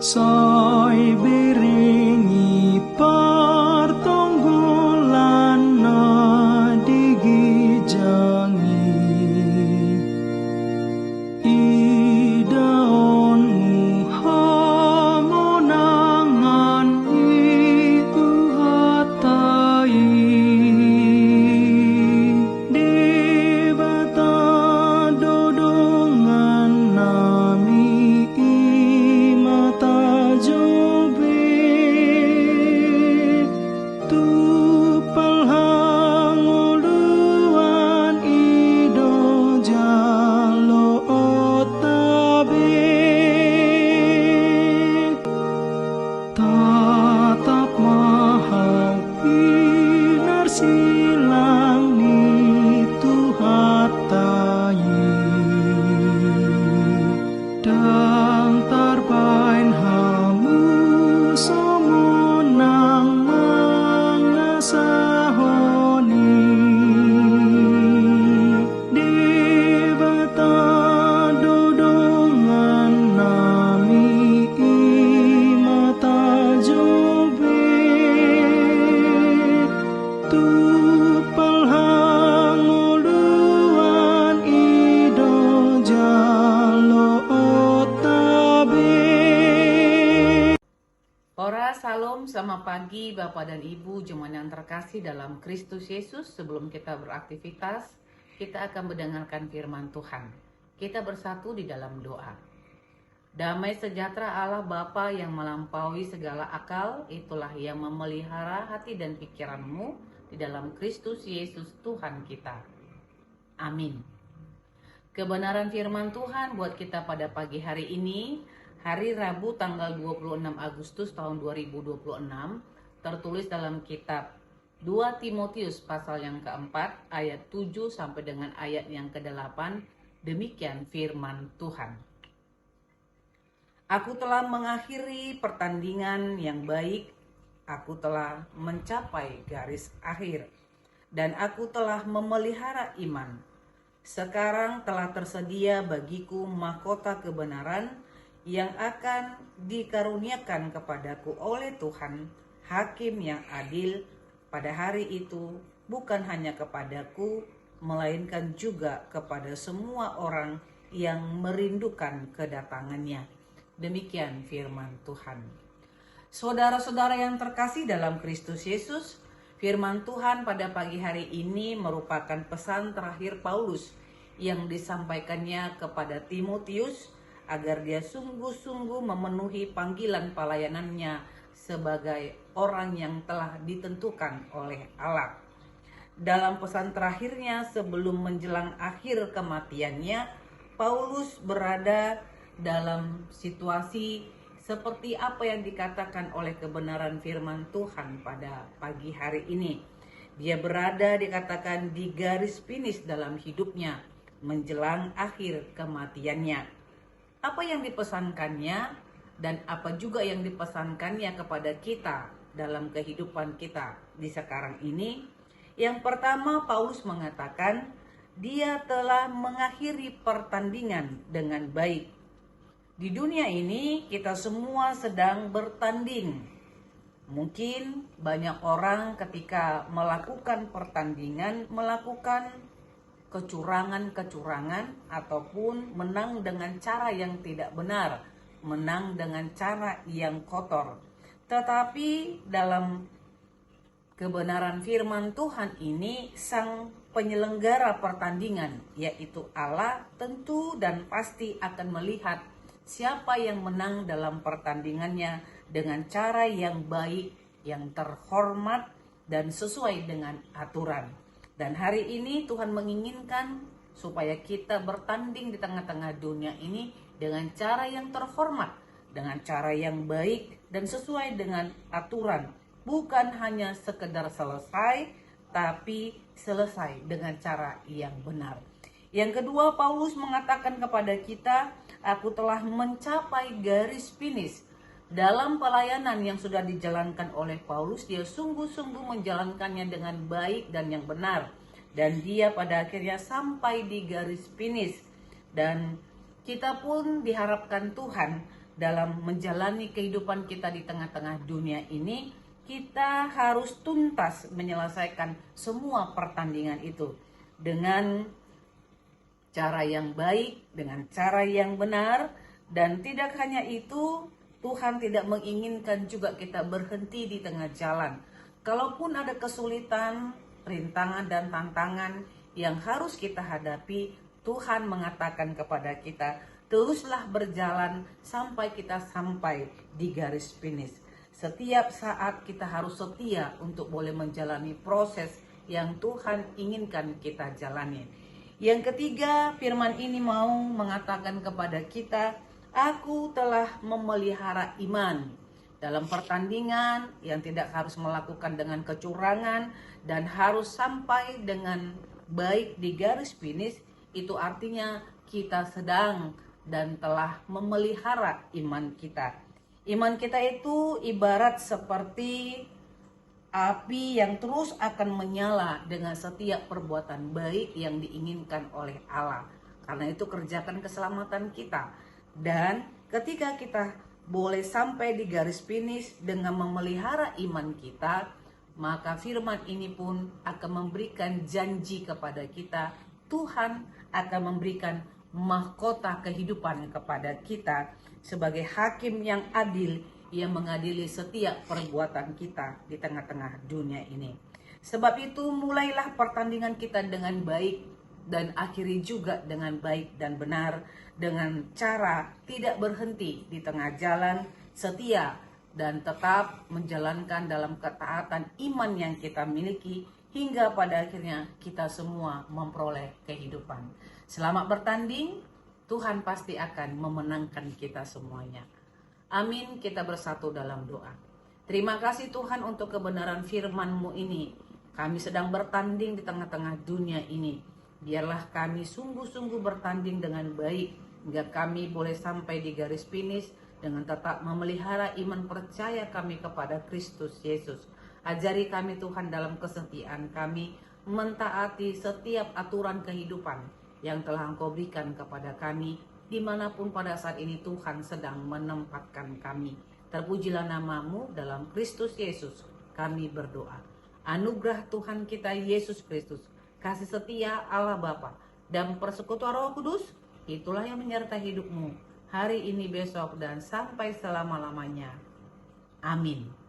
Soy biringi partunggulan na digijangi idaonmu hamonangan itu hatai di bata dodongan nami imata jobe tu palhanguluan ido jalo otabe tatap mahal pinar silang ni tuhatai dan tarbain hamu somunang mangasahoni di bata dodongan nami imata jobe tu palhanguluan ido jalo otabe. Ora Salam, selamat pagi Bapak dan Ibu jemaat yang terkasih dalam Kristus Yesus. Sebelum kita beraktivitas, kita akan mendengarkan firman Tuhan. Kita bersatu di dalam doa. Damai sejahtera Allah Bapa yang melampaui segala akal, itulah yang memelihara hati dan pikiranmu di dalam Kristus Yesus Tuhan kita. Amin. Kebenaran firman Tuhan buat kita pada pagi hari ini, hari Rabu tanggal 26 Agustus tahun 2026, tertulis dalam kitab 2 Timotius pasal yang keempat ayat 7 sampai dengan ayat yang ke-8. Demikian firman Tuhan. Aku telah mengakhiri pertandingan yang baik, aku telah mencapai garis akhir, dan aku telah memelihara iman. Sekarang telah tersedia bagiku mahkota kebenaran yang akan dikaruniakan kepadaku oleh Tuhan, Hakim yang adil pada hari itu, bukan hanya kepadaku, melainkan juga kepada semua orang yang merindukan kedatangannya. Demikian firman Tuhan. Saudara-saudara yang terkasih dalam Kristus Yesus, firman Tuhan pada pagi hari ini merupakan pesan terakhir Paulus yang disampaikannya kepada Timotius agar dia sungguh-sungguh memenuhi panggilan pelayanannya sebagai orang yang telah ditentukan oleh Allah. Dalam pesan terakhirnya sebelum menjelang akhir kematiannya, Paulus berada dalam situasi seperti apa yang dikatakan oleh kebenaran firman Tuhan pada pagi hari ini. Dia berada dikatakan di garis finish dalam hidupnya menjelang akhir kematiannya. Apa yang dipesankannya dan apa juga yang dipesankannya kepada kita dalam kehidupan kita di sekarang ini. Yang pertama, Paulus mengatakan dia telah mengakhiri pertandingan dengan baik. Di dunia ini kita semua sedang bertanding. Mungkin banyak orang ketika melakukan pertandingan melakukan kecurangan-kecurangan ataupun menang dengan cara yang tidak benar, menang dengan cara yang kotor. Tetapi dalam kebenaran firman Tuhan ini, sang penyelenggara pertandingan, yaitu Allah, tentu dan pasti akan melihat siapa yang menang dalam pertandingannya dengan cara yang baik, yang terhormat, dan sesuai dengan aturan. Dan hari ini Tuhan menginginkan supaya kita bertanding di tengah-tengah dunia ini dengan cara yang terhormat, dengan cara yang baik dan sesuai dengan aturan. Bukan hanya sekedar selesai, tapi selesai dengan cara yang benar. Yang kedua, Paulus mengatakan kepada kita, aku telah mencapai garis finish. Dalam pelayanan yang sudah dijalankan oleh Paulus, dia sungguh-sungguh menjalankannya dengan baik dan yang benar. Dan dia pada akhirnya sampai di garis finish. Dan kita pun diharapkan Tuhan dalam menjalani kehidupan kita di tengah-tengah dunia ini, kita harus tuntas menyelesaikan semua pertandingan itu dengan cara yang baik, dengan cara yang benar. Dan tidak hanya itu, Tuhan tidak menginginkan juga kita berhenti di tengah jalan. Kalaupun ada kesulitan, rintangan dan tantangan yang harus kita hadapi, Tuhan mengatakan kepada kita, teruslah berjalan sampai kita sampai di garis finish. Setiap saat kita harus setia untuk boleh menjalani proses yang Tuhan inginkan kita jalani. Yang ketiga, firman ini mau mengatakan kepada kita, aku telah memelihara iman. Dalam pertandingan yang tidak harus melakukan dengan kecurangan dan harus sampai dengan baik di garis finish, itu artinya kita sedang dan telah memelihara iman kita. Iman kita itu ibarat seperti api yang terus akan menyala dengan setiap perbuatan baik yang diinginkan oleh Allah. Karena itu kerjakan keselamatan kita. Dan ketika kita boleh sampai di garis finish dengan memelihara iman kita, maka firman ini pun akan memberikan janji kepada kita. Tuhan akan memberikan mahkota kehidupan kepada kita sebagai hakim yang adil yang mengadili setiap perbuatan kita di tengah-tengah dunia ini. Sebab itu mulailah pertandingan kita dengan baik dan akhiri juga dengan baik dan benar, dengan cara tidak berhenti di tengah jalan, setia dan tetap menjalankan dalam ketaatan iman yang kita miliki hingga pada akhirnya kita semua memperoleh kehidupan. Selamat bertanding, Tuhan pasti akan memenangkan kita semuanya. Amin, kita bersatu dalam doa. Terima kasih Tuhan untuk kebenaran firman-Mu ini. Kami sedang bertanding di tengah-tengah dunia ini. Biarlah kami sungguh-sungguh bertanding dengan baik, hingga kami boleh sampai di garis finish dengan tetap memelihara iman percaya kami kepada Kristus Yesus. Ajari kami Tuhan dalam kesetiaan kami, mentaati setiap aturan kehidupan yang telah Engkau berikan kepada kami, dimanapun pada saat ini Tuhan sedang menempatkan kami. Terpujilah nama-Mu dalam Kristus Yesus, kami berdoa. Anugerah Tuhan kita Yesus Kristus, kasih setia Allah Bapa, dan persekutuan Roh Kudus, itulah yang menyertai hidupmu hari ini, besok, dan sampai selama-lamanya. Amin.